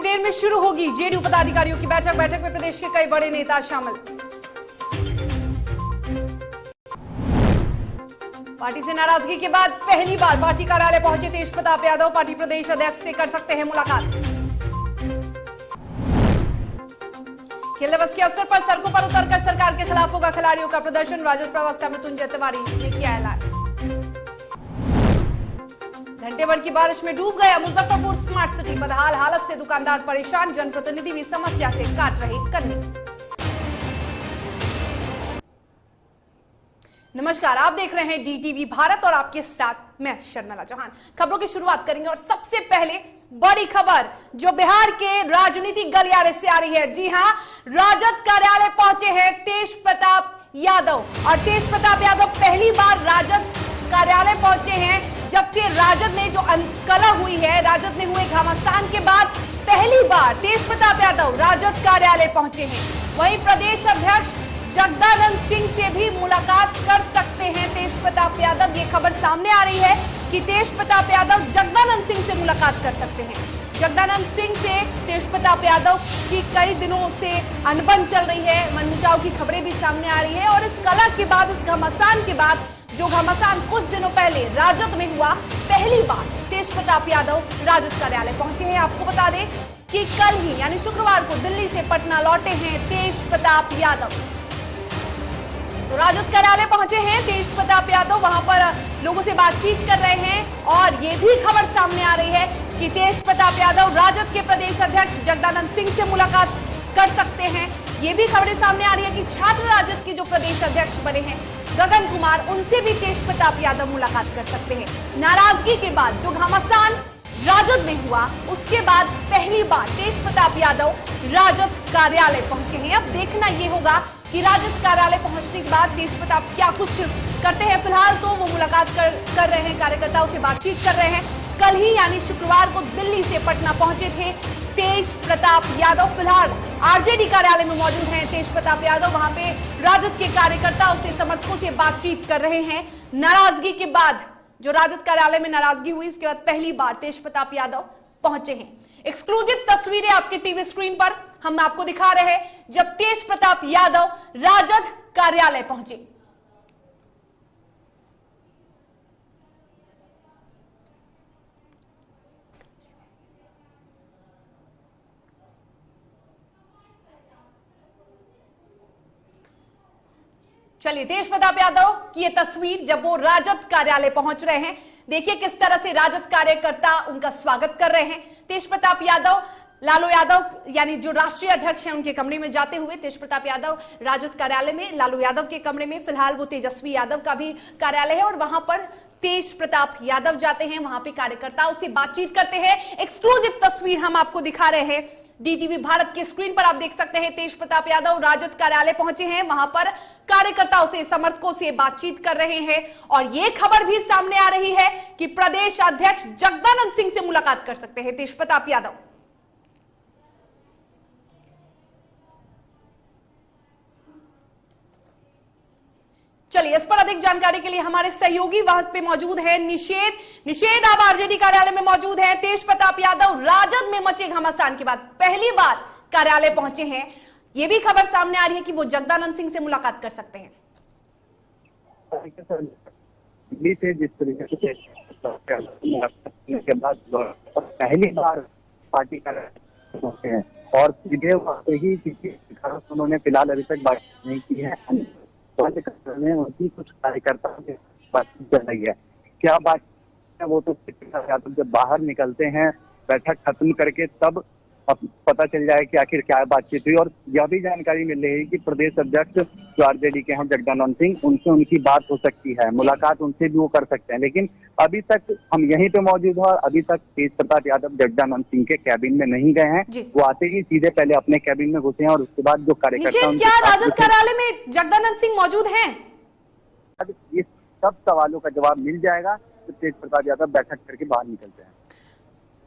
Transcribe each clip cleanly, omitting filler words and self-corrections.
देर में शुरू होगी जेडीयू पदाधिकारियों की बैठक। बैठक में प्रदेश के कई बड़े नेता शामिल। पार्टी से नाराजगी के बाद पहली बार पार्टी कार्यालय पहुंचे तेज प्रताप यादव। पार्टी प्रदेश अध्यक्ष से कर सकते हैं मुलाकात। खेल दिवस के अवसर पर सड़कों पर उतरकर सरकार के खिलाफ होगा खिलाड़ियों का प्रदर्शन। राजद प्रवक्ता मृत्युंजय तिवारी ने किया ऐलान। घंटे भर की बारिश में डूब गया मुजफ्फरपुर स्मार्ट सिटी। बदहाल हालत से दुकानदार परेशान, जनप्रतिनिधि भी समस्या से काट रहे कन्नी। नमस्कार, आप देख रहे हैं डीटीवी भारत और आपके साथ मैं शर्मिला चौहान। खबरों की शुरुआत करेंगे और सबसे पहले बड़ी खबर जो बिहार के राजनीतिक गलियारे से आ रही है। जी हां, राजद कार्यालय पहुंचे हैं तेज प्रताप यादव और तेज प्रताप यादव पहली बार राजद कार्यालय पहुंचे हैं। जबकि राजद में जो कलह हुई है, राजद में हुए घमासान के बाद पहली बार तेज प्रताप यादव राजद कार्यालय पहुंचे हैं। वहीं प्रदेश अध्यक्ष जगदानंद सिंह से भी मुलाकात कर सकते हैं तेज प्रताप यादव। ये खबर सामने आ रही है कि तेज प्रताप यादव जगदानंद सिंह से मुलाकात कर सकते हैं। जगदानंद सिंह से तेज प्रताप यादव की कई दिनों से अनबन चल रही है, मनमुटाव की खबरें भी सामने आ रही है और इस कलह के बाद, इस घमासान के बाद, जो घमासान कुछ दिनों पहले राजद में हुआ, पहली बार तेज प्रताप यादव राजद कार्यालय पहुंचे हैं। आपको बता दें कि कल ही यानी शुक्रवार को दिल्ली से पटना लौटे हैं तेज प्रताप यादव। तो राजद कार्यालय पहुंचे हैं तेज प्रताप यादव, वहां पर लोगों से बातचीत कर रहे हैं और ये भी खबर सामने आ रही है कि तेज प्रताप यादव राजद के प्रदेश अध्यक्ष जगदानंद सिंह से मुलाकात कर सकते हैं। ये भी खबरें सामने आ रही है कि छात्र राजद के जो प्रदेश अध्यक्ष बने हैं गगन कुमार, उनसे भी तेज प्रताप यादव मुलाकात कर सकते हैं। नाराजगी के बाद जो घमासान राजद में हुआ, उसके बाद पहली बार तेज प्रताप यादव राजद कार्यालय पहुंचे हैं। अब देखना यह होगा कि राजद कार्यालय पहुंचने के बाद तेज प्रताप क्या कुछ करते हैं। फिलहाल तो वो मुलाकात कर रहे हैं, कार्यकर्ताओं से बातचीत कर रहे हैं। कल ही यानी शुक्रवार को दिल्ली से पटना पहुंचे थे तेज प्रताप यादव। फिलहाल आरजेडी कार्यालय में मौजूद हैं तेज प्रताप यादव। वहां पे राजद के कार्यकर्ताओं से, समर्थकों से बातचीत कर रहे हैं। नाराजगी के बाद जो राजद कार्यालय में नाराजगी हुई, उसके बाद पहली बार तेज प्रताप यादव पहुंचे हैं। एक्सक्लूसिव तस्वीरें आपके टीवी स्क्रीन पर हम आपको दिखा रहे हैं जब तेज प्रताप यादव राजद कार्यालय पहुंचे। चलिए, तेज प्रताप यादव की ये तस्वीर जब वो राजद कार्यालय पहुंच रहे हैं, देखिए किस तरह से राजद कार्यकर्ता उनका स्वागत कर रहे हैं। तेज प्रताप यादव, लालू यादव यानी जो राष्ट्रीय अध्यक्ष हैं, उनके कमरे में जाते हुए तेज प्रताप यादव राजद कार्यालय में, लालू यादव के कमरे में फिलहाल वो तेजस्वी यादव का भी कार्यालय है और वहां पर तेज प्रताप यादव जाते हैं, वहां पे कार्यकर्ताओं से बातचीत करते हैं। एक्सक्लूसिव तस्वीर हम आपको दिखा रहे हैं डीटीवी भारत की स्क्रीन पर। आप देख सकते हैं तेज प्रताप यादव राजद कार्यालय पहुंचे हैं, वहां पर कार्यकर्ताओं से, समर्थकों से बातचीत कर रहे हैं और यह खबर भी सामने आ रही है कि प्रदेश अध्यक्ष जगदानंद सिंह से मुलाकात कर सकते हैं तेज प्रताप यादव। चलिए, इस पर अधिक जानकारी के लिए हमारे सहयोगी वहां पे मौजूद है निषेध आप आरजेडी कार्यालय में मौजूद हैं। तेज प्रताप यादव राजद में मचे घमासान के बाद पहली बार कार्यालय पहुंचे हैं। यह भी खबर सामने आ रही है कि वो जगदानंद सिंह से मुलाकात कर सकते हैं। दिल्ली से जिस तरीके से के बाद पहली बार पार्टी कार्यालय पहुंचे हैं और सीधे वहां ही उन्होंने फिलहाल अभी तक बात नहीं की है। में उनकी कुछ कार्यकर्ताओं से बातचीत चल रही है। क्या बात है वो तो जब बाहर निकलते हैं बैठक खत्म करके तब पता चल जाए कि आखिर क्या बातचीत हुई। और यह भी जानकारी मिल रही है कि प्रदेश अध्यक्ष जो आरजेडी के हैं जगदानंद सिंह, उनसे उनकी बात हो सकती है, मुलाकात उनसे भी वो कर सकते हैं। लेकिन अभी तक हम यहीं पे मौजूद हैं और अभी तक तेज प्रताप यादव जगदानंद सिंह के कैबिन में नहीं गए हैं। वो आते ही सीधे पहले अपने कैबिन में घुसे हैं और उसके बाद जो कार्यकर्ता, क्या राजद कार्यालय में जगदानंद सिंह मौजूद हैं? इस सब सवालों का जवाब मिल जाएगा तो तेज प्रताप यादव बैठक करके बाहर निकलते हैं।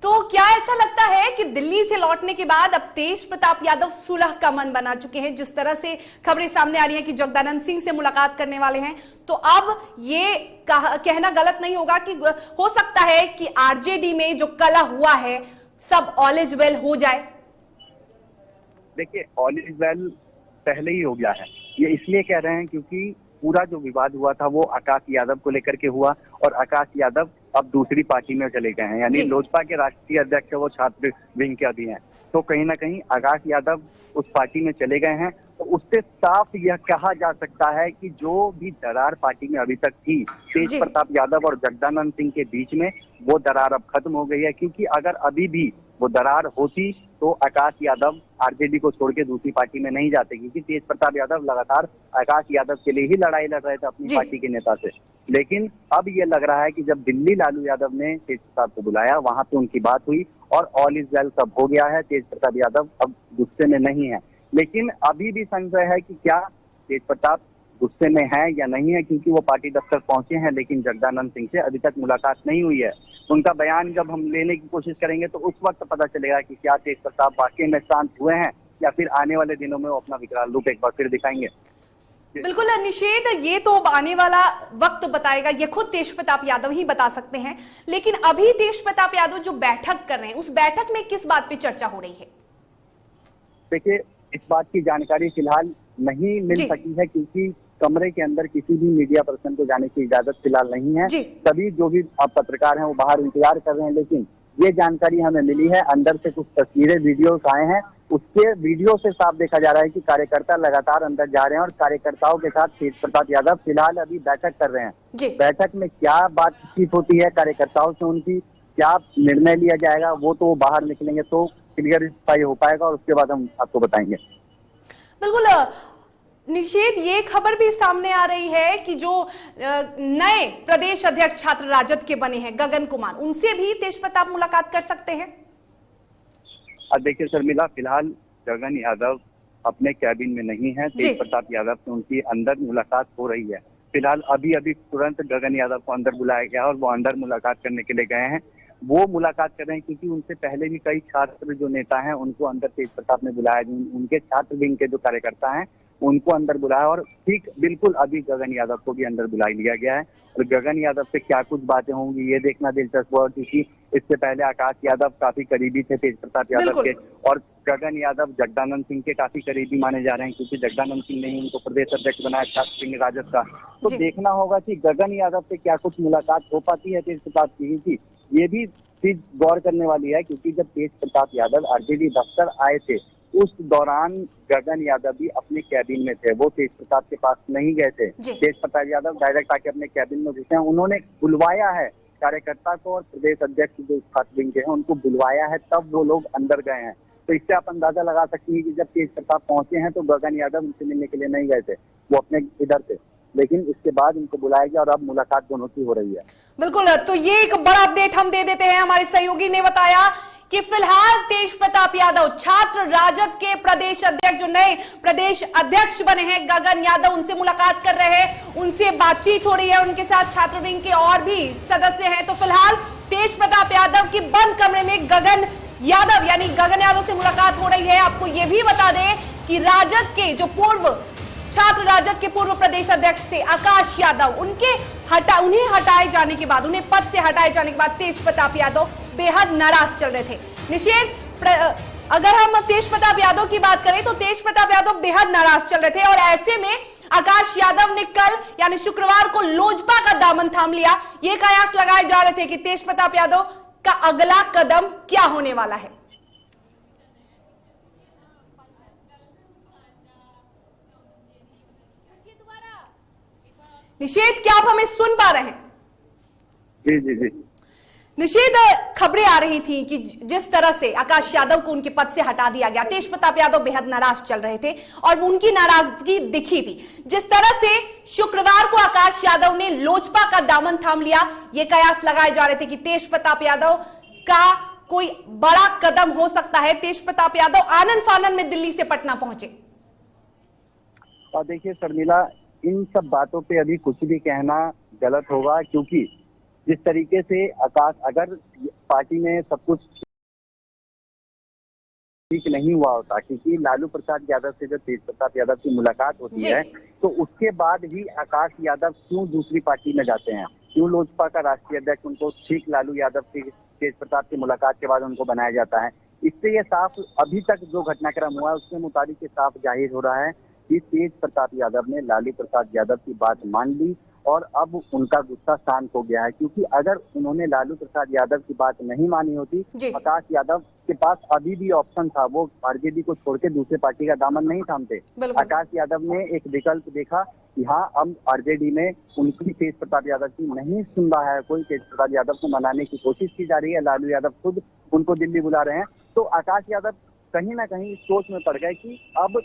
तो क्या ऐसा लगता है कि दिल्ली से लौटने के बाद अब तेज प्रताप यादव सुलह का मन बना चुके हैं? जिस तरह से खबरें सामने आ रही हैं कि जगदानंद सिंह से मुलाकात करने वाले हैं, तो अब ये कहना गलत नहीं होगा कि हो सकता है कि आरजेडी में जो कलह हुआ है सब ऑल इज वेल हो जाए? देखिए, ऑल इज वेल पहले ही हो गया है। ये इसलिए कह रहे हैं क्योंकि पूरा जो विवाद हुआ था वो आकाश यादव को लेकर के हुआ, और आकाश यादव अब दूसरी पार्टी में चले गए हैं, यानी जी। लोजपा के राष्ट्रीय अध्यक्ष वो छात्र विंग के अभी हैं। तो कहीं ना कहीं आकाश यादव उस पार्टी में चले गए हैं, तो उससे साफ यह कहा जा सकता है कि जो भी दरार पार्टी में अभी तक थी तेज जी। प्रताप यादव और जगदानंद सिंह के बीच में, वो दरार अब खत्म हो गई है। क्योंकि अगर अभी भी वो दरार होती तो आकाश यादव आरजेडी को छोड़ के दूसरी पार्टी में नहीं जाते, क्योंकि तेज प्रताप यादव लगातार आकाश यादव के लिए ही लड़ाई लड़ रहे थे अपनी जी। पार्टी के नेता से। लेकिन अब ये लग रहा है कि जब दिल्ली लालू यादव ने तेज प्रताप को बुलाया, वहां पे उनकी बात हुई और ऑल इज वेल सब हो गया है। तेज प्रताप यादव अब गुस्से में नहीं है, लेकिन अभी भी संशय है कि क्या तेज प्रताप गुस्से में है या नहीं है, क्योंकि वो पार्टी दफ्तर पहुंचे हैं लेकिन जगदानंद सिंह से अभी तक मुलाकात नहीं हुई है। उनका बयान जब हम लेने की कोशिश करेंगे तो उस वक्त पता चलेगा कि क्या तेज प्रताप वाकई में शांत हुए हैं या फिर आने वाले दिनों में वो अपना विकराल रूप एक बार फिर दिखाएंगे। बिल्कुल निषेध, ये तो आने वाला वक्त बताएगा, ये खुद तेज प्रताप यादव ही बता सकते हैं। लेकिन अभी तेज प्रताप यादव जो बैठक कर रहे हैं, उस बैठक में किस बात पे चर्चा हो रही है? देखिए, इस बात की जानकारी फिलहाल नहीं मिल जी। सकी है, क्योंकि कमरे के अंदर किसी भी मीडिया पर्सन को जाने की इजाजत फिलहाल नहीं है। जी। सभी जो भी पत्रकार हैं वो बाहर इंतजार कर रहे हैं, लेकिन ये जानकारी हमें मिली है, अंदर से कुछ तस्वीरें वीडियोस आए हैं, उसके वीडियो से साफ देखा जा रहा है कि कार्यकर्ता लगातार अंदर जा रहे हैं और कार्यकर्ताओं के साथ तेज प्रताप यादव फिलहाल अभी बैठक कर रहे हैं। जी। बैठक में क्या बातचीत होती है कार्यकर्ताओं से, उनकी क्या निर्णय लिया जाएगा, वो तो बाहर निकलेंगे तो क्लियर हो पाएगा और उसके बाद हम आपको बताएंगे। बिल्कुल निषेध, ये खबर भी सामने आ रही है कि जो नए प्रदेश अध्यक्ष छात्र राजद के बने हैं गगन कुमार, उनसे भी तेज प्रताप मुलाकात कर सकते हैं। अब देखिए शर्मिला, फिलहाल गगन यादव अपने कैबिन में नहीं है। तेज प्रताप यादव से उनकी अंदर मुलाकात हो रही है। फिलहाल अभी अभी तुरंत गगन यादव को अंदर बुलाया गया और वो अंदर मुलाकात करने के लिए गए हैं। वो मुलाकात कर रहे हैं क्योंकि उनसे पहले भी कई छात्र जो नेता हैं उनको अंदर तेज प्रताप ने बुलाया, उनके छात्र विंग के जो कार्यकर्ता हैं उनको अंदर बुलाया, और ठीक बिल्कुल अभी गगन यादव को भी अंदर बुला लिया गया है। और गगन यादव से क्या कुछ बातें होंगी ये देखना दिलचस्प हुआ, क्योंकि इससे पहले आकाश यादव काफी करीबी थे तेज प्रताप यादव के, और गगन यादव जगदानंद सिंह के काफी करीबी माने जा रहे हैं, क्योंकि जगदानंद सिंह ने ही उनको प्रदेश अध्यक्ष बनाया छात्र विंग राजद का। तो देखना होगा कि गगन यादव से क्या कुछ मुलाकात हो पाती है तेज प्रताप की। ये भी चीज गौर करने वाली है, क्योंकि जब तेज प्रताप यादव आरजेडी दफ्तर आए थे उस दौरान गगन यादव भी अपने कैबिन में थे, वो तेज प्रताप के पास नहीं गए थे। तेज प्रताप यादव डायरेक्ट आके अपने कैबिन में घुसे हैं, उन्होंने बुलवाया है कार्यकर्ता को और प्रदेश अध्यक्ष जो छात्र विंग के हैं उनको बुलवाया है, तब वो लोग अंदर गए हैं। तो इससे आप अंदाजा लगा सकते हैं कि जब तेज प्रताप पहुंचे हैं तो गगन यादव उनसे मिलने के लिए नहीं गए थे, वो अपने इधर थे, लेकिन इसके बाद उनको बुलाया गया और अब मुलाकात दोनों की हो रही है। बिल्कुल, तो ये एक बड़ा अपडेट हम दे देते हैं। हमारे सहयोगी ने बताया कि फिलहाल तेज प्रताप यादव छात्र राजद के प्रदेश अध्यक्ष, जो नए प्रदेश अध्यक्ष बने हैं गगन यादव, उनसे मुलाकात कर रहे हैं, उनसे बातचीत हो रही है, उनके साथ छात्र विंग के और भी सदस्य हैं। तो फिलहाल तेज प्रताप यादव की बंद कमरे में गगन यादव यानी गगन यादव से मुलाकात हो रही है। आपको यह भी बता दें कि राजद के जो छात्र राजद के पूर्व प्रदेश अध्यक्ष थे आकाश यादव, उन्हें हटाए जाने के बाद, उन्हें पद से हटाए जाने के बाद तेज प्रताप यादव बेहद नाराज चल रहे थे। निषेध, अगर हम तेज प्रताप यादव की बात करें तो तेज प्रताप यादव बेहद नाराज चल रहे थे, और ऐसे में आकाश यादव ने कल यानी शुक्रवार को लोजपा का दामन थाम लिया। ये कयास लगाए जा रहे थे कि तेज प्रताप यादव का अगला कदम क्या होने वाला है। निषेध, क्या आप हमें सुन पा रहे हैं? जी जी जी। निषेध, खबरें आ रही थी कि जिस तरह से आकाश यादव को उनके पद से हटा दिया गया, तेज प्रताप यादव बेहद नाराज चल रहे थे और उनकी नाराजगी दिखी भी। जिस तरह से शुक्रवार को आकाश यादव ने लोजपा का दामन थाम लिया, ये कयास लगाए जा रहे थे कि तेज प्रताप यादव का कोई बड़ा कदम हो सकता है। तेज प्रताप यादव आनन फानन में दिल्ली से पटना पहुंचे। और देखिए शर्मिला, इन सब बातों पे अभी कुछ भी कहना गलत होगा, क्योंकि जिस तरीके से आकाश, अगर पार्टी में सब कुछ ठीक नहीं हुआ होता, क्योंकि लालू प्रसाद यादव से जब तेज प्रताप यादव की मुलाकात होती है तो उसके बाद भी आकाश यादव क्यों दूसरी पार्टी में जाते हैं, क्यों लोजपा का राष्ट्रीय अध्यक्ष उनको ठीक लालू यादव के तेज प्रताप की मुलाकात के बाद उनको बनाया जाता है। इससे ये साफ अभी तक जो घटनाक्रम हुआ है उसके मुताबिक ये साफ जाहिर हो रहा है कि तेज प्रताप यादव ने लालू प्रसाद यादव की बात मान ली और अब उनका गुस्सा शांत हो गया है, क्योंकि अगर उन्होंने लालू प्रसाद यादव की बात नहीं मानी होती, आकाश यादव के पास अभी भी ऑप्शन था, वो आरजेडी को छोड़ के दूसरे पार्टी का दामन नहीं थामते। आकाश यादव ने एक विकल्प देखा कि हाँ, अब आरजेडी में उनकी तेज प्रताप यादव की नहीं सुन रहा है कोई, तेज प्रताप यादव को मनाने की कोशिश की जा रही है, लालू यादव खुद उनको दिल्ली बुला रहे हैं। तो आकाश यादव कहीं ना कहीं सोच में पड़ गए कि अब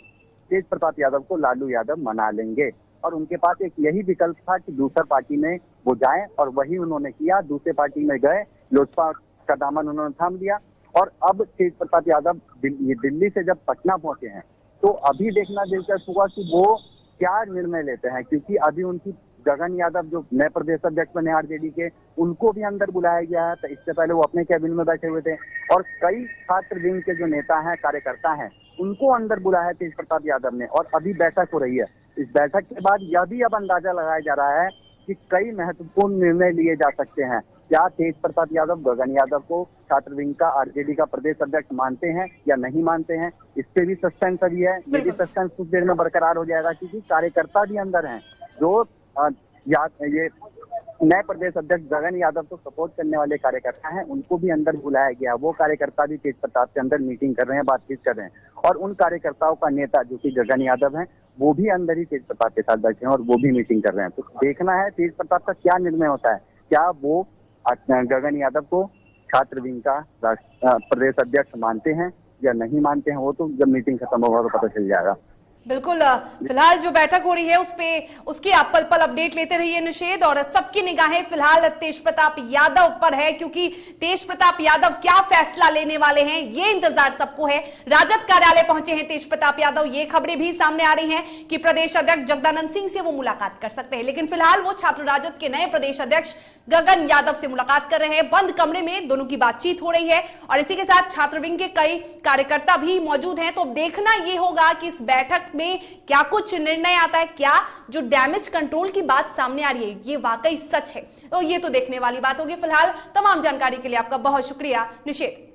तेज प्रताप यादव को लालू यादव मना लेंगे, और उनके पास एक यही विकल्प था कि दूसरा पार्टी में वो जाएं, और वही उन्होंने किया। दूसरे पार्टी में गए, लोजपा का दामन उन्होंने थाम लिया, और अब तेज प्रताप यादव दिल्ली से जब पटना पहुंचे हैं तो अभी देखना दिलचस्प हुआ कि वो क्या निर्णय लेते हैं, क्योंकि अभी उनकी गगन यादव जो नए प्रदेश अध्यक्ष बने आरजेडी के, उनको भी अंदर बुलाया गया है। तो इससे पहले वो अपने कैबिनेट में बैठे हुए थे, और कई छात्र विंग के जो नेता हैं, कार्यकर्ता हैं, उनको अंदर बुलाया है तेज प्रताप यादव ने, और अभी बैठक हो रही है। इस बैठक के बाद यह भी अब अंदाजा लगाया जा रहा है कि कई महत्वपूर्ण निर्णय लिए जा सकते हैं। क्या तेज प्रताप यादव गगन यादव को छात्र विंग का आरजेडी का प्रदेश अध्यक्ष मानते हैं या नहीं मानते हैं, इस पे भी सस्पेंस अभी है। ये भी सस्पेंस कुछ देर में बरकरार हो जाएगा, क्योंकि कार्यकर्ता भी अंदर हैं जो ये नए प्रदेश अध्यक्ष गगन यादव को सपोर्ट करने वाले कार्यकर्ता हैं, उनको भी अंदर बुलाया गया। वो कार्यकर्ता भी तेज प्रताप के अंदर मीटिंग कर रहे हैं, बातचीत कर रहे हैं, और उन कार्यकर्ताओं का नेता जो कि गगन यादव हैं, वो भी अंदर ही तेज प्रताप के साथ बैठे हैं और वो भी मीटिंग कर रहे हैं। तो देखना है तेज प्रताप का क्या निर्णय होता है, क्या वो गगन यादव को छात्र विंग का प्रदेश अध्यक्ष मानते हैं या नहीं मानते हैं, वो तो जब मीटिंग खत्म होगा तो पता चल जाएगा। बिल्कुल, फिलहाल जो बैठक हो रही है उसकी आप पल पल अपडेट लेते रहिए निषेध, और सबकी निगाहें फिलहाल तेज प्रताप यादव पर है, क्योंकि तेज प्रताप यादव क्या फैसला लेने वाले हैं ये इंतजार सबको है। राजद कार्यालय पहुंचे हैं तेज प्रताप यादव, ये खबरें भी सामने आ रही हैं कि प्रदेश अध्यक्ष जगदानंद सिंह से वो मुलाकात कर सकते हैं, लेकिन फिलहाल वो छात्र राजद के नए प्रदेश अध्यक्ष गगन यादव से मुलाकात कर रहे हैं। बंद कमरे में दोनों की बातचीत हो रही है, और इसी के साथ छात्र विंग के कई कार्यकर्ता भी मौजूद हैं। तो देखना ये होगा कि इस बैठक में क्या कुछ निर्णय आता है, क्या जो डैमेज कंट्रोल की बात सामने आ रही है ये वाकई सच है, तो ये तो देखने वाली बात होगी। फिलहाल तमाम जानकारी के लिए आपका बहुत शुक्रिया निषेध।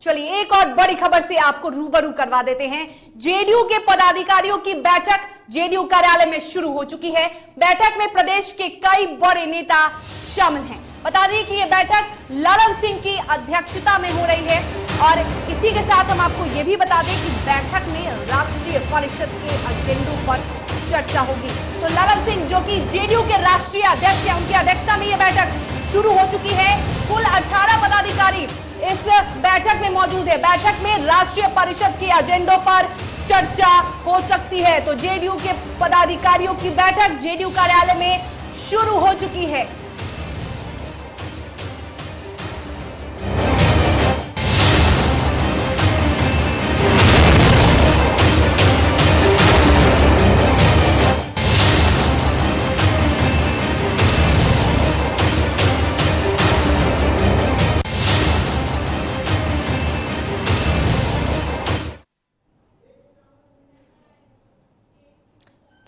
चलिए एक और बड़ी खबर से आपको रूबरू करवा देते हैं। जेडीयू के पदाधिकारियों की बैठक जेडीयू कार्यालय में शुरू हो चुकी है। बैठक में प्रदेश के कई बड़े नेता शामिल हैं। बता दें कि यह बैठक ललन सिंह की अध्यक्षता में हो रही है, और इसी के साथ हम आपको यह भी बता दें कि बैठक में राष्ट्रीय परिषद के एजेंडों पर चर्चा होगी। तो ललन सिंह जो कि जेडीयू के राष्ट्रीय अध्यक्ष हैं, उनकी अध्यक्षता में यह बैठक शुरू हो चुकी है। कुल 18 पदाधिकारी इस बैठक में मौजूद है। बैठक में राष्ट्रीय परिषद के एजेंडों पर चर्चा हो सकती है। तो जेडीयू के पदाधिकारियों की बैठक जेडीयू कार्यालय में शुरू हो चुकी है।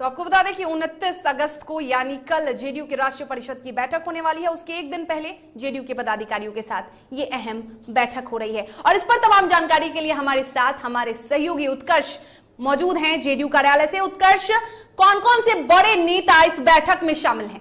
तो आपको बता दें कि 29 अगस्त को यानी कल जेडीयू की राष्ट्रीय परिषद की बैठक होने वाली है। उसके एक दिन पहले जेडीयू के पदाधिकारियों के साथ ये अहम बैठक हो रही है, और इस पर तमाम जानकारी के लिए हमारे साथ हमारे सहयोगी उत्कर्ष मौजूद हैं जेडीयू कार्यालय से। उत्कर्ष, कौन कौन से बड़े नेता इस बैठक में शामिल हैं?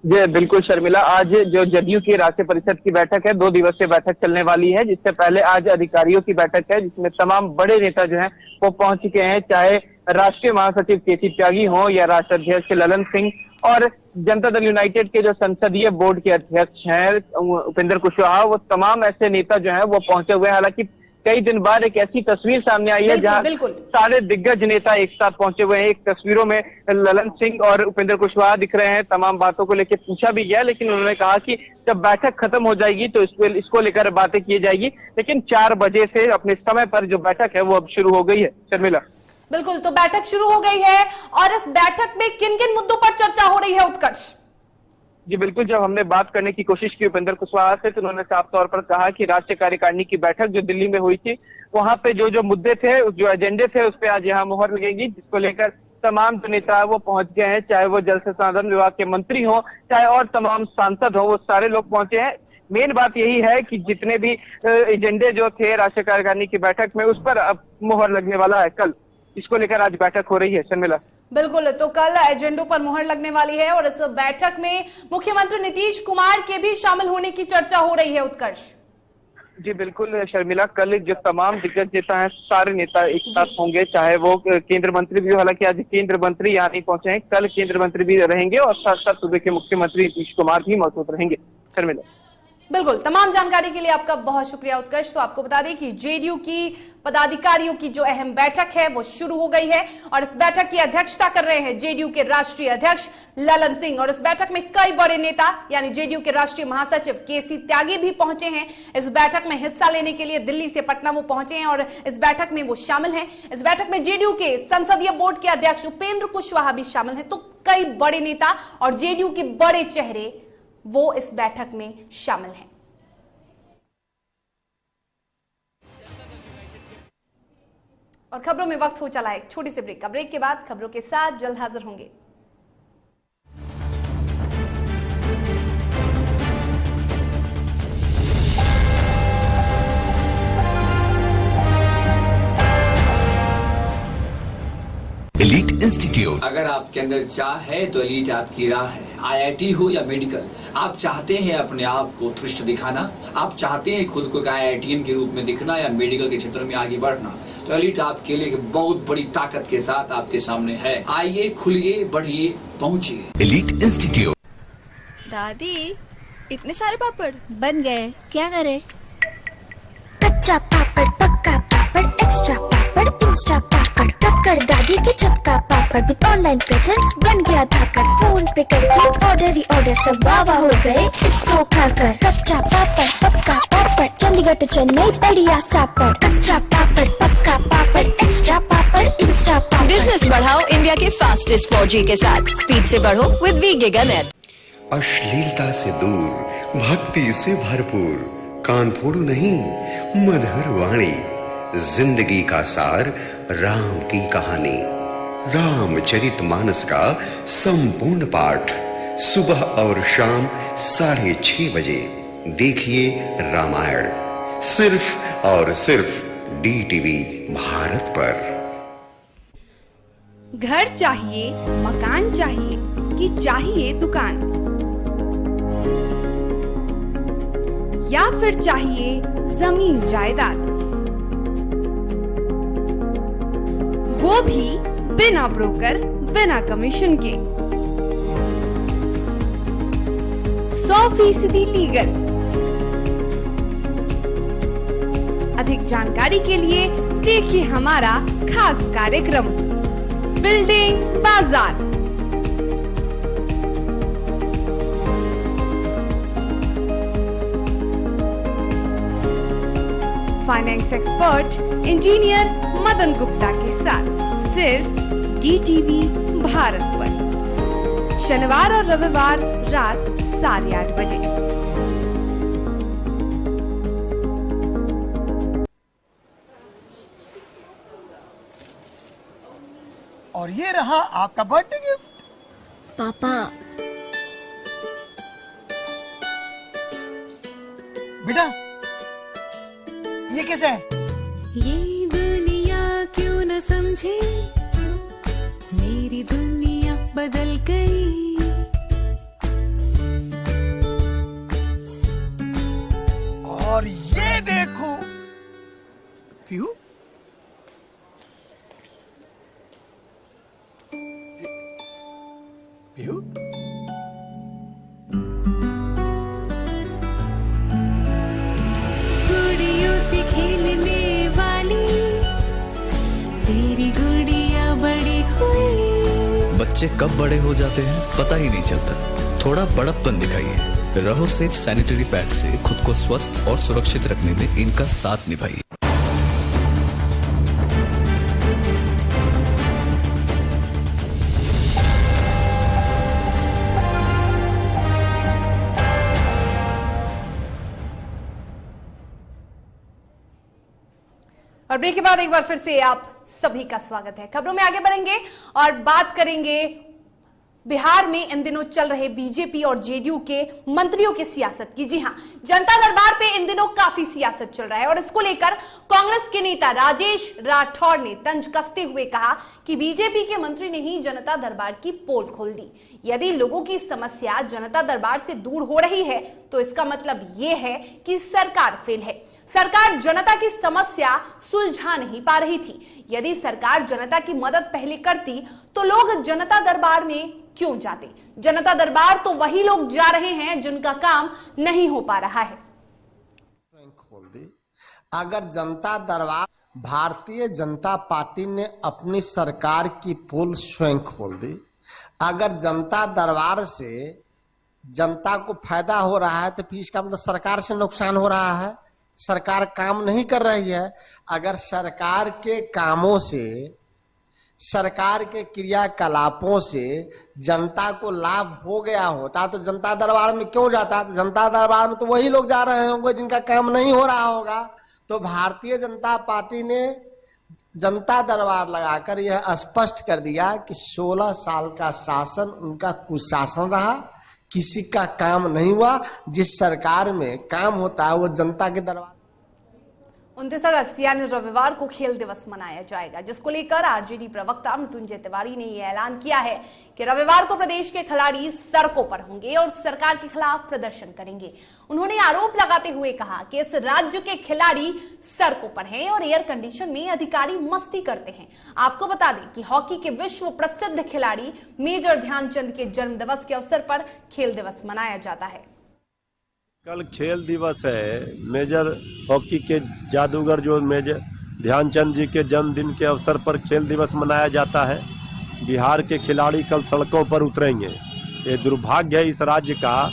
जी बिल्कुल शर्मिला, आज जो जेडीयू की राष्ट्रीय परिषद की बैठक है 2 दिवसीय बैठक चलने वाली है, जिससे पहले आज अधिकारियों की बैठक है, जिसमें तमाम बड़े नेता जो हैं वो पहुंच चुके हैं, चाहे राष्ट्रीय महासचिव केसी त्यागी हो या राष्ट्रीय अध्यक्ष ललन सिंह, और जनता दल यूनाइटेड के जो संसदीय बोर्ड के अध्यक्ष हैं उपेंद्र कुशवाहा, वो तमाम ऐसे नेता जो हैं वो पहुंचे हुए हैं। हालांकि कई दिन बाद एक ऐसी तस्वीर सामने आई है जहां सारे दिग्गज नेता एक साथ पहुंचे हुए हैं। एक तस्वीरों में ललन सिंह और उपेंद्र कुशवाहा दिख रहे हैं। तमाम बातों को लेकर पूछा भी गया, लेकिन उन्होंने कहा कि जब बैठक खत्म हो जाएगी तो इसको लेकर बातें की जाएगी। लेकिन 4 बजे से अपने समय पर जो बैठक है वो अब शुरू हो गई है। शर्मिला, बिल्कुल, तो बैठक शुरू हो गई है, और इस बैठक में किन किन मुद्दों पर चर्चा हो रही है उत्कर्ष? जी बिल्कुल, जब हमने बात करने की कोशिश की उपेंद्र कुशवाहा से तो उन्होंने साफ तौर पर कहा कि राष्ट्रीय कार्यकारिणी की बैठक जो दिल्ली में हुई थी, वहां पे जो जो मुद्दे थे, जो एजेंडे थे, उस पे आज यहाँ मुहर लगेगी, जिसको लेकर तमाम जो नेता है वो पहुंच गए हैं, चाहे वो जल संसाधन विभाग के मंत्री हो, चाहे और तमाम सांसद हो, वो सारे लोग पहुंचे हैं। मेन बात यही है कि जितने भी एजेंडे जो थे राष्ट्रीय कार्यकारिणी की बैठक में, उस पर अब मुहर लगने वाला है कल। इसको लेकर आज बैठक हो रही है शर्मिला। बिल्कुल, तो कल एजेंडों पर मुहर लगने वाली है और इस बैठक में मुख्यमंत्री नीतीश कुमार के भी शामिल होने की चर्चा हो रही है। उत्कर्ष जी बिल्कुल शर्मिला, कल जो तमाम दिग्गज नेता हैं, सारे नेता एक साथ होंगे, चाहे वो केंद्र मंत्री भी, हालांकि आज केंद्र मंत्री यहाँ नहीं पहुंचे हैं, कल केंद्र मंत्री भी रहेंगे और साथ साथ सूबे के मुख्यमंत्री नीतीश कुमार भी मौजूद रहेंगे। शर्मिला, बिल्कुल, तमाम जानकारी के लिए आपका बहुत शुक्रिया उत्कर्ष। तो आपको बता दें कि जेडीयू की पदाधिकारियों की जो अहम बैठक है वो शुरू हो गई है और इस बैठक की अध्यक्षता कर रहे हैं जेडीयू के राष्ट्रीय अध्यक्ष ललन सिंह। और इस बैठक में कई बड़े नेता यानी जेडीयू के राष्ट्रीय महासचिव केसी त्यागी भी पहुंचे हैं। इस बैठक में हिस्सा लेने के लिए दिल्ली से पटना वो पहुंचे हैं और इस बैठक में वो शामिल हैं। इस बैठक में जेडीयू के संसदीय बोर्ड के अध्यक्ष उपेंद्र कुशवाहा भी शामिल हैं। तो कई बड़े नेता और जेडीयू के बड़े चेहरे वो इस बैठक में शामिल हैं। और खबरों में वक्त हो चला है एक छोटी सी ब्रेक का। ब्रेक के बाद खबरों के साथ जल्द हाजिर होंगे। Elite institute. अगर आपके अंदर चाह है तो एलीट आपकी राह है। आईआईटी हो या मेडिकल, आप चाहते हैं अपने आप को उत्कृष्ट दिखाना, आप चाहते हैं खुद को आईआईटीएन के रूप में दिखना या मेडिकल के क्षेत्र में आगे बढ़ना, तो एलीट आपके लिए एक बहुत बड़ी ताकत के साथ आपके सामने है। आइए, खुलिए, बढ़िए, पहुंचिए। Elite institute. दादी, इतने सारे पापड़ बन गए, क्या करे? कच्चा पापड़, पक्का पापड़, एक्स्ट्रा पापड़, इंस्टा पापड़, टक्कर दादी के छत का पापड़ विद ऑनलाइन प्रेजेंस बन गया धाकड़। फोन पे करके ऑर्डर ही ऑर्डर, सब वाह हो गए इसको खाकर। कच्चा पापड़, पक्का पापड़, चंडीगढ़ टू चेन्नई बढ़िया सापड़। कच्चा पापड़, पक्का पापड़, एक्स्ट्रा पापड़, इंस्टा पापड़। बिजनेस बढ़ाओ इंडिया के फास्टेस्ट 4G के साथ। स्पीड से बढ़ो विद वी गिगानेट। अश्लीलता से दूर, भक्ति से भरपूर, कान फोड़ू नहीं, मधुर वाणी, जिंदगी का सार, राम की कहानी, रामचरितमानस का संपूर्ण पाठ, सुबह और शाम 6:30 बजे देखिए रामायण, सिर्फ और सिर्फ DTV भारत पर। घर चाहिए, मकान चाहिए कि चाहिए दुकान, या फिर चाहिए जमीन जायदाद, वो भी बिना ब्रोकर, बिना कमीशन के, 100% लीगल। अधिक जानकारी के लिए देखिए हमारा खास कार्यक्रम बिल्डिंग बाजार। Finance expert engineer Madan Gupta के साथ सिर्फ DTV भारत पर, शनिवार और रविवार रात 8:30 बजे। और ये रहा आपका बर्थडे गिफ्ट। पापा, बेटा ये कैसा है? ये दुनिया क्यों न समझे, मेरी दुनिया बदल गई। और ये देखो पीहू, पीहू, गुड़ियों से खेलने वाली तेरी गुड़िया बड़ी हुई। बच्चे कब बड़े हो जाते हैं पता ही नहीं चलता। थोड़ा बड़प्पन दिखाइए। रहो सेफ सैनिटरी पैड से खुद को स्वस्थ और सुरक्षित रखने में इनका साथ निभाइए। और ब्रेक के बाद एक बार फिर से आप सभी का स्वागत है। खबरों में आगे बढ़ेंगे और बात करेंगे बिहार में इन दिनों चल रहे बीजेपी और जेडीयू के मंत्रियों की सियासत की। जी हां, जनता दरबार पे इन दिनों काफी सियासत चल रहा है और इसको लेकर कांग्रेस के नेता राजेश राठौर ने तंज कसते हुए कहा कि बीजेपी के मंत्री ने ही जनता दरबार की पोल खोल दी। यदि लोगों की समस्या जनता दरबार से दूर हो रही है तो इसका मतलब यह है कि सरकार फेल है। सरकार जनता की समस्या सुलझा नहीं पा रही थी। यदि सरकार जनता की मदद पहले करती तो लोग जनता दरबार में क्यों जाते? जनता दरबार तो वही लोग जा रहे हैं जिनका काम नहीं हो पा रहा है। खोल दी। अगर जनता दरबार, भारतीय जनता पार्टी ने अपनी सरकार की पोल स्वयं खोल दी। अगर जनता दरबार से जनता को फायदा हो रहा है तो फिर इसका मतलब सरकार से नुकसान हो रहा है, सरकार काम नहीं कर रही है। अगर सरकार के कामों से, सरकार के क्रियाकलापों से जनता को लाभ हो गया होता तो जनता दरबार में क्यों जाता? तो जनता दरबार में तो वही लोग जा रहे होंगे जिनका काम नहीं हो रहा होगा। तो भारतीय जनता पार्टी ने जनता दरबार लगाकर यह स्पष्ट कर दिया कि 16 साल का शासन उनका कुशासन रहा, किसी का काम नहीं हुआ। जिस सरकार में काम होता है वो जनता के दरबार। 29 अगस्त यानी रविवार को खेल दिवस मनाया जाएगा, जिसको लेकर आरजेडी प्रवक्ता मृत्युंजय तिवारी ने यह ऐलान किया है कि रविवार को प्रदेश के खिलाड़ी सड़कों पर होंगे और सरकार के खिलाफ प्रदर्शन करेंगे। उन्होंने आरोप लगाते हुए कहा कि इस राज्य के खिलाड़ी सड़कों पर हैं और एयर कंडीशन में अधिकारी मस्ती करते हैं। आपको बता दें कि हॉकी के विश्व प्रसिद्ध खिलाड़ी मेजर ध्यानचंद के जन्म दिवस के अवसर पर खेल दिवस मनाया जाता है। कल खेल दिवस है। मेजर हॉकी के जादूगर जो मेजर ध्यानचंद जी के जन्मदिन के अवसर पर खेल दिवस मनाया जाता है। बिहार के खिलाड़ी कल सड़कों पर उतरेंगे। ये दुर्भाग्य है इस राज्य का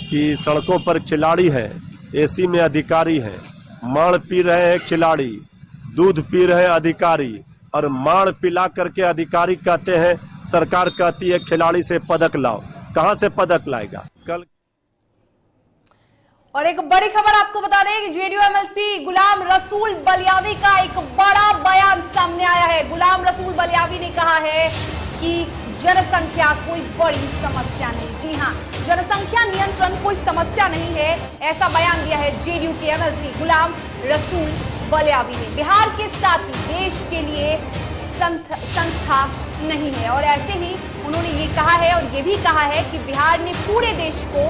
कि सड़कों पर खिलाड़ी हैं, एसी में अधिकारी हैं, माड़ पी रहे हैं खिलाड़ी, दूध पी रहे हैं अधिकारी, और माड़ पिला करके अधिकारी कहते हैं, सरकार कहती है खिलाड़ी से पदक लाओ। कहाँ से पदक लाएगा? कल और एक बड़ी खबर आपको बता दें कि जेडीयू एमएलसी गुलाम रसूल बलियावी का एक बड़ा बयान सामने आया है। गुलाम रसूल बलियावी ने कहा है कि जनसंख्या कोई बड़ी समस्या नहीं। जी हां, जनसंख्या नियंत्रण कोई समस्या नहीं है, ऐसा बयान दिया है जेडीयू के एमएलसी गुलाम रसूल बलियावी ने। बिहार के साथ ही देश के लिए संस्था नहीं है और ऐसे ही उन्होंने ये कहा है और ये भी कहा है कि बिहार ने पूरे देश को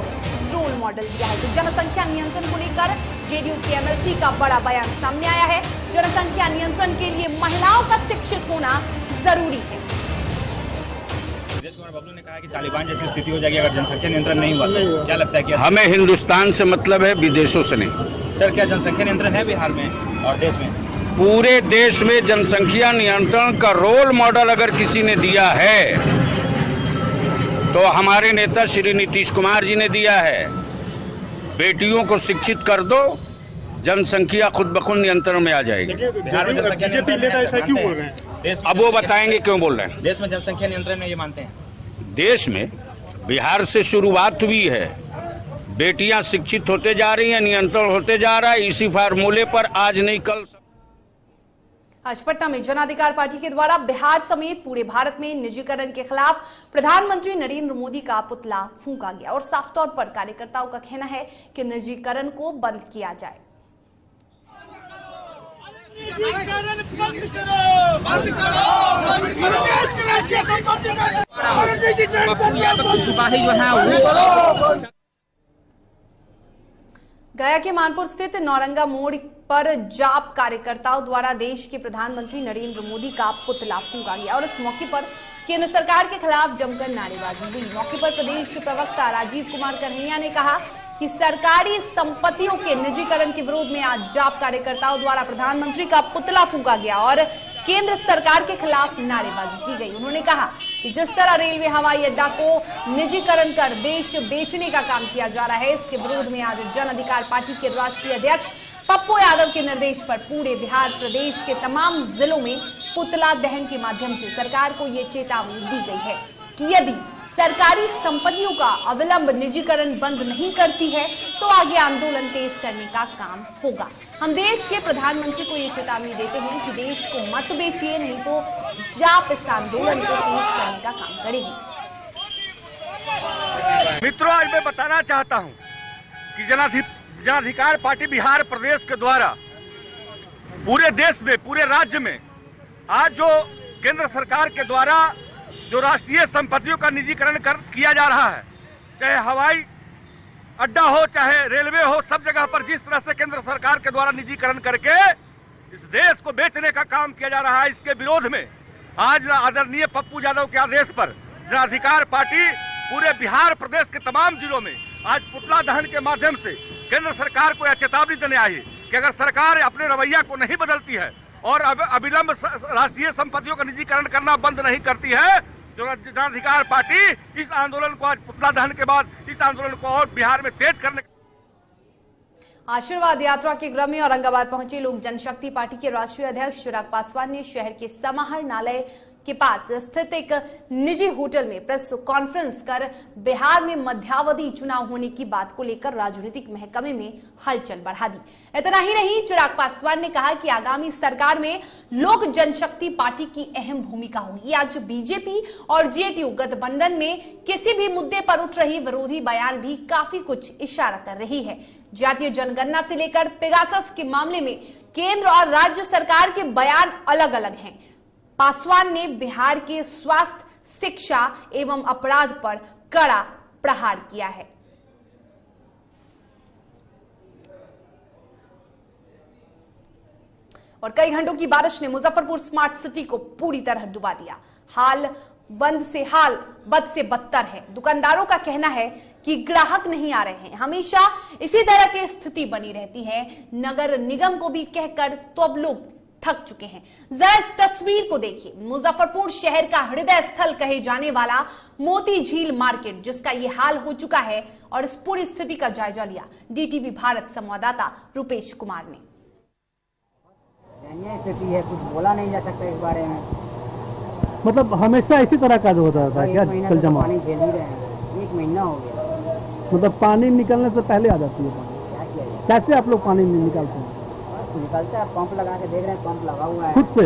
रोल मॉडल दिया है। तो जनसंख्या नियंत्रण को लेकर जेडीयू के एमएलसी का बड़ा बयान सामने आया है। जनसंख्या नियंत्रण के लिए महिलाओं का शिक्षित होना जरूरी है। बबलू ने कहा कि तालिबान जैसी स्थिति हो जाएगी अगर जनसंख्या नियंत्रण नहीं हुआ तो। क्या लगता है कि हमें हिंदुस्तान से मतलब है, विदेशों से नहीं। सर, क्या जनसंख्या नियंत्रण है बिहार में और देश में? पूरे देश में जनसंख्या नियंत्रण का रोल मॉडल अगर किसी ने दिया है तो हमारे नेता श्री नीतीश कुमार जी ने दिया है। बेटियों को शिक्षित कर दो, जनसंख्या खुद ब खुद नियंत्रण में आ जाएगी। बिहार में जनसंख्या नियंत्रण ऐसा क्यों बोल रहे हैं? अब वो बताएंगे क्यों बोल रहे हैं। देश में जनसंख्या नियंत्रण में ये मानते हैं? देश में बिहार से शुरुआत हुई है, बेटियां शिक्षित होते जा रही हैं, नियंत्रण होते जा रहा है। इसी फार्मूले पर आज नहीं कल आज पटना में जन अधिकार पार्टी के द्वारा बिहार समेत पूरे भारत में निजीकरण के खिलाफ प्रधानमंत्री नरेंद्र मोदी का पुतला फूंका गया और साफ तौर पर कार्यकर्ताओं का कहना है कि निजीकरण को बंद किया जाए। गया के मानपुर स्थित नौरंगा मोड़ पर जाप कार्यकर्ताओं द्वारा देश के प्रधानमंत्री नरेंद्र मोदी का पुतला फूंका गया और इस मौके पर केंद्र सरकार के खिलाफ जमकर नारेबाजी हुई। मौके पर प्रदेश प्रवक्ता राजीव कुमार कन्हैया ने कहा कि सरकारी संपत्तियों के निजीकरण के विरोध में आज जाप कार्यकर्ताओं द्वारा प्रधानमंत्री का पुतला फूंका गया और केंद्र सरकार के खिलाफ नारेबाजी की गई। उन्होंने कहा कि जिस तरह रेलवे हवाई अड्डा को निजीकरण कर देश बेचने का काम किया जा रहा है, इसके विरोध में आज जन अधिकार पार्टी के राष्ट्रीय अध्यक्ष पप्पू यादव के निर्देश पर पूरे बिहार प्रदेश के तमाम जिलों में पुतला दहन के माध्यम से सरकार को ये चेतावनी दी गई है कि यदि सरकारी संपत्तियों का अविलंब निजीकरण बंद नहीं करती है तो आगे आंदोलन तेज करने का काम होगा। हम देश के प्रधानमंत्री को ये चेतावनी देते हैं कि देश को मत बेचिए, नहीं तो जाप इस आंदोलन को तेज करने का काम करेगी। मित्रों, आज मैं बताना चाहता हूं कि जनाधिकार पार्टी बिहार प्रदेश के द्वारा पूरे देश में, पूरे राज्य में आज जो केंद्र सरकार के द्वारा जो राष्ट्रीय संपत्तियों का निजीकरण किया जा रहा है, चाहे हवाई अड्डा हो, चाहे रेलवे हो, सब जगह पर जिस तरह से केंद्र सरकार के द्वारा निजीकरण करके इस देश को बेचने का काम किया जा रहा है, इसके विरोध में आज आदरणीय पप्पू यादव के आदेश पर जनाधिकार पार्टी पूरे बिहार प्रदेश के तमाम जिलों में आज पुतला दहन के माध्यम से केंद्र सरकार को यह चेतावनी देने आई है कि अगर सरकार अपने रवैया को नहीं बदलती है और अविलंब राष्ट्रीय संपत्तियों का निजीकरण करना बंद नहीं करती है, जो जनाधिकार पार्टी इस आंदोलन को आज पुतला दहन के बाद इस आंदोलन को और बिहार में तेज करने। आशीर्वाद यात्रा के क्रम में औरंगाबाद पहुंचे लोक जनशक्ति पार्टी के राष्ट्रीय अध्यक्ष चिराग पासवान ने शहर के समाहरणालय के पास स्थित एक निजी होटल में प्रेस कॉन्फ्रेंस कर बिहार में मध्यावधि चुनाव होने की बात को लेकर राजनीतिक महकमे में हलचल बढ़ा दी। इतना ही नहीं, चिराग पासवान ने कहा कि आगामी सरकार में लोक जनशक्ति पार्टी की अहम भूमिका होगी। आज बीजेपी और जेडीयू गठबंधन में किसी भी मुद्दे पर उठ रही विरोधी बयान भी काफी कुछ इशारा कर रही है। जातीय जनगणना से लेकर पेगासस के मामले में केंद्र और राज्य सरकार के बयान अलग अलग हैं। पासवान ने बिहार के स्वास्थ्य, शिक्षा एवं अपराध पर कड़ा प्रहार किया है। और कई घंटों की बारिश ने मुजफ्फरपुर स्मार्ट सिटी को पूरी तरह डुबा दिया। हाल बद से बदतर है। दुकानदारों का कहना है कि ग्राहक नहीं आ रहे हैं। हमेशा इसी तरह की स्थिति बनी रहती है। नगर निगम को भी कहकर तो अब लोग थक चुके हैं। जरा इस तस्वीर को देखिए। मुजफ्फरपुर शहर का हृदय स्थल कहे जाने वाला मोती झील मार्केट, जिसका ये हाल हो चुका है, और इस पूरी स्थिति का जायजा लिया डीटीवी भारत संवाददाता रुपेश कुमार ने। स्थिति है, कुछ बोला नहीं जा सकता इस बारे में। मतलब हमेशा इसी तरह का जो होता था क्या? जल जमा पानी झेल ही रहे हैं, 1 महीना हो गया। मतलब पानी निकलने से पहले आ जाती है पानी। क्या किया जाए? कैसे आप लोग पानी निकालते हैं? निकलता है, पंप लगा के देख रहे हैं, पंप लगा हुआ है खुद से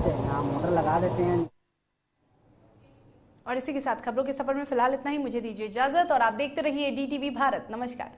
यहाँ मोटर लगा देते हैं। और इसी के साथ खबरों के सफर में फिलहाल इतना ही। मुझे दीजिए इजाजत और आप देखते रहिए डीटीवी भारत। नमस्कार।